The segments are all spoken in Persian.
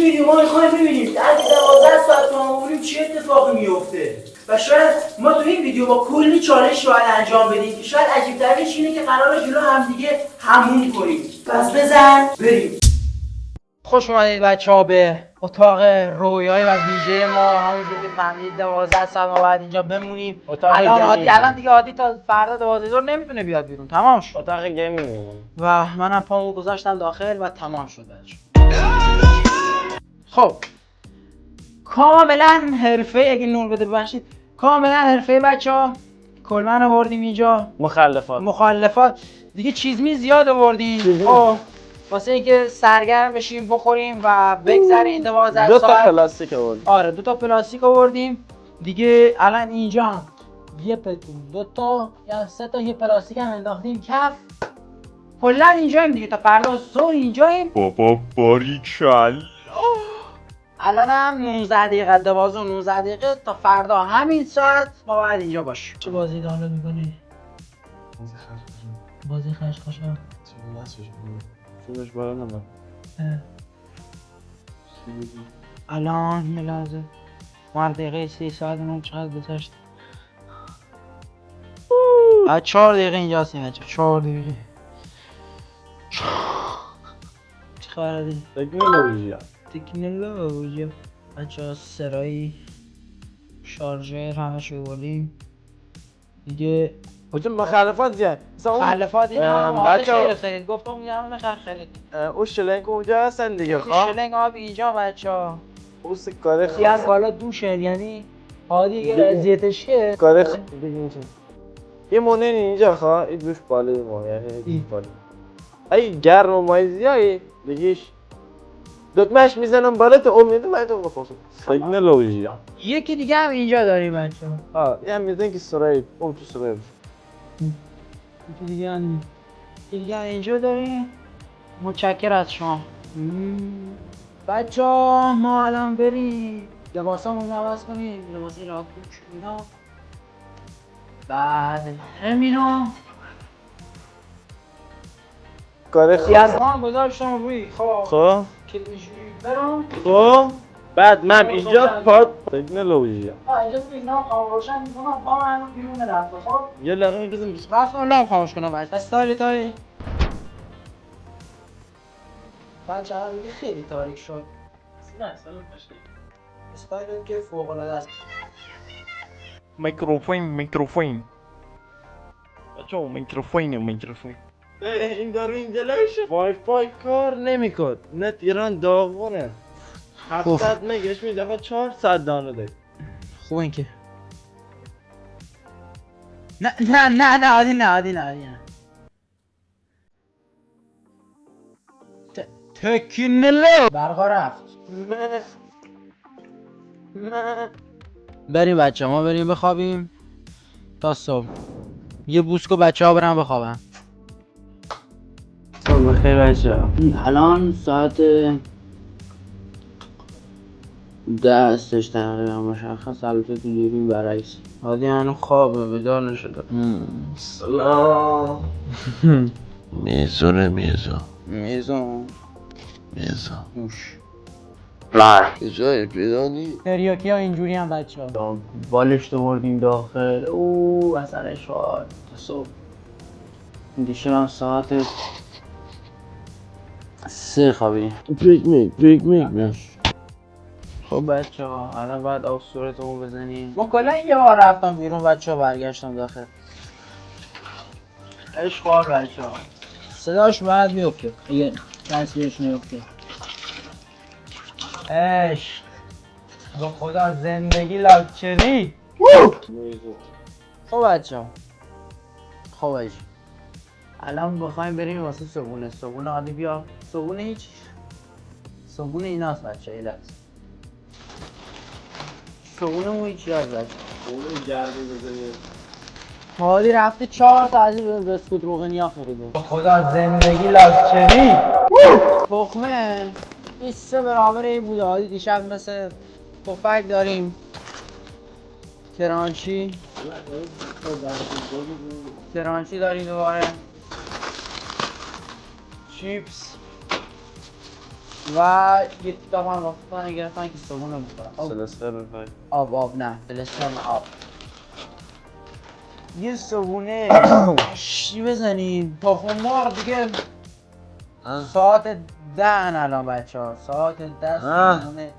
ویدیو ما میخوایم ببینیم در 12 ساعت ما ببینیم چه اتفاقی میفته و شاید ما تو این ویدیو با کلی چالش باید انجام بدیم که شاید عجیب‌ترینش اینه که قراره جلو همدیگه همون کنیم. پس بزن بریم. خوش اومدید بچه‌ها به اتاق رویای و ویژه ما. همونجور که فهمیدید 12 ساعت ما باید اینجا بمونیم. الان دیگه عادی تا فردا 12 ظهر نمیتونه بیاد بیرون. تمام شد. اتاق گیم میمونیم و منم پامو گذاشتم داخل و تمام شد بچه‌ها. خب کاملا حرفه‌ای، اگه نور بده ببخشید، کاملا حرفه‌ای بچه‌ها. کلمن آوردیم اینجا، مخلفات دیگه چیز می زیاد آوردیم. خب واسه اینکه سرگرم بشیم بخوریم و بگذریم 12 دو ساعت. تا پلاستیک آوردیم. آره 2 تا پلاستیک آوردیم دیگه. الان اینجا هم دو تا یا 3 تا یه پلاستیک هم انداختیم کف. کلا اینجاییم دیگه تا فردا صبح اینجاییم. بابا باریکلا. الان هم 19 دقیقه 12 و 19 دقیقه تا فردا همین ساعت ما باید اینجا باشیم. چه بازی دانلود می‌کنی؟ بازی خشخاشا. چونش بالا نمید. الان یه لحظه ما دقیقه 30 ساعت اون چقدر گذشت؟ 4 دقیقه اینجاستیم بچه. 4 دقیقه. چه خبره دی؟ تکنولوژی بچه. سرایی شارژر همش بردیم دیگه. کجا مخالفات زیاد. مخلفات این بچه‌ها خرید گفتم میگم میخوام خرید. او شلنگ اونجا هستن دیگه. خواه شلنگ آب اینجا بچه‌ها. او کار از بالا دوشه، یعنی عادی اگر اذیتش شه کار یه مونن اینجا خواه این دوش بالا ما یعنی دوش بالا. اگه گرم و مایزیایی بگیش دکمهش میزنم بالا تو امیده من تو بخوصم. تکنولوژی یکی دیگه هم اینجا داریم بچه‌ها. یه هم میزن که سرایی اون تو سرایی یکی دیگه اینجا داریم. متشکر از شما بچه‌ها. ما الان بریم لباسامون عوض کنیم، لباسی راکوش اینا. بعد همینو کار سیازمان گذاشتم روی خب کلیدش برام. خب بعد من اینجا پاد تکنولوژی اینجا تو اینا خاموش روشن می‌کنم با من بیرون رفت. خب یه لقمه بزن بس رفتم لامپ خاموش کنم بچه. استایل بچه ها دیگه خیلی تاریک شد. نه استایل که فوق العاده است. میکروفون بچه‌ها میکروفون این دارو اینجا لایشه وای فای کار نمیکن. نت ایران داغونه. 700 مگش میده 400 دانه ده. خوب این که نه عادی تکنولوژی برقا رفت. بریم بچه ما بریم بخوابیم تا صبح. یه بوسکو بچه ها برن بخوابن. صبح بخیر بچه. الان ساعت 10 تقریبا مشخص. البته تو دیریم برعکس. عادی هنو خوابه بیدار نشده. سلام. میزونه میزون موش نه جای پیدا نی. تریاکی ها اینجوری هم بچه ها. بالش تو بردیم داخل. اوه اصلا اشوار تا صبح. دیشب هم ساعت 3 خوابیدیم. پیک میک خب بچه ها الان باید آف صورتمون بزنیم. ما کلا یه بار رفتم بیرون بچه ها برگشتم داخل. اشوار بچه ها صداش باید بیفته اگه تصویرش نیفته. عشق به خدا زندگی لاکچری. خب بچه ها خب بچه الان بخوایم بریم واسه صبحونه عادی بیا. صبحونه هیچ صبحونه ایناست بچه ها. ایلت صبحونه مو هیچی هست بچه اون گرده بزنید. حالی رفته 4 تا از این بسکوت روغنی ها خریده. به خدا زندگی لاکچری. تخمه این 3 برابر این بوده. حالی دیشب مثل پفک داریم. کرانچی داریم دوباره. چیپس و یه دامن واسه گرفتن که صابون رو بخورم. سلسله بفای. آب نه دلستان آب. یه صابونه چی بزنیم تا خمار دیگه. ساعت 10 الان بچه‌ها ساعت 10 صبحونه.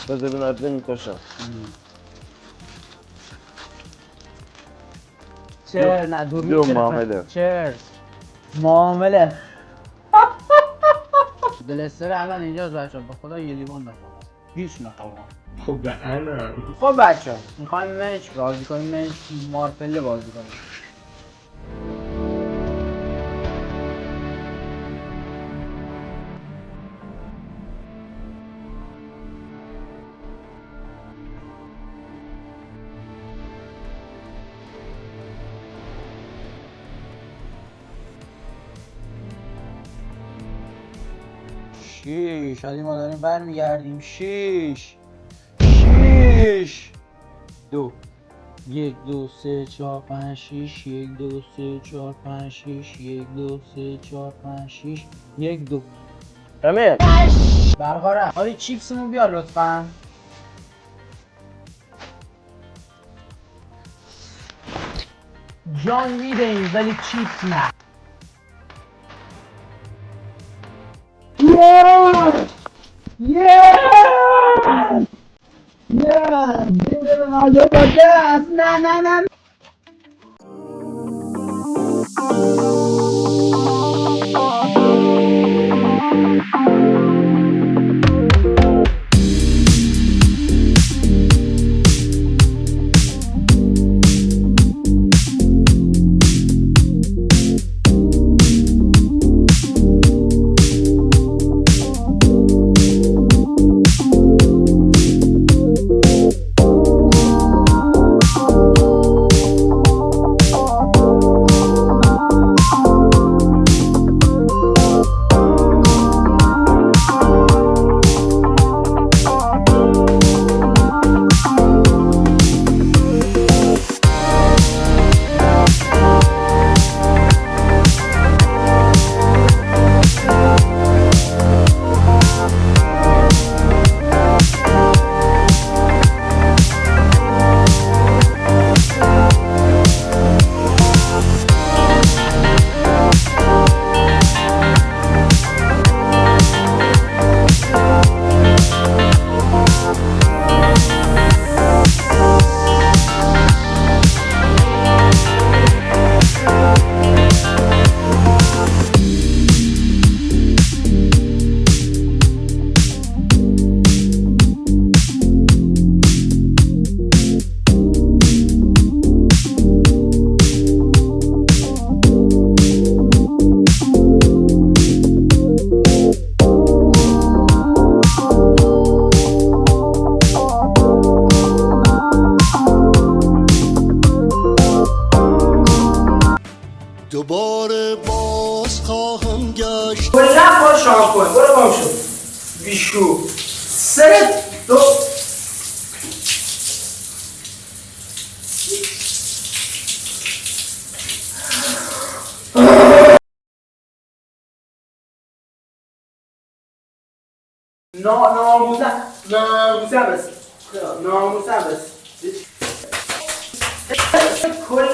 بذار ببینم میکشم. چر نه دور جو معامله. چر معامله دلستر الان اینجاست بچه‌ها به خدا یه لیوان نخورم هیچ نخورم. خب بچه‌ها میخوایم مش بازی کنیم مش مارپله بازی کنیم. شیش حالی ما داریم برمیگردیم. شیش دو 1 2 3 4 5 6 1 2 3 4 5 6 1 2 3 4 5 6 1 2 امیر برقرار. حالی چیپسمون بیار لطفاً. جان میدهیم ولی چیپس نه. دوباره باز خواهم گشت. کلا با شامپو برو بام شد بیشو سر دو ناموسم بس کل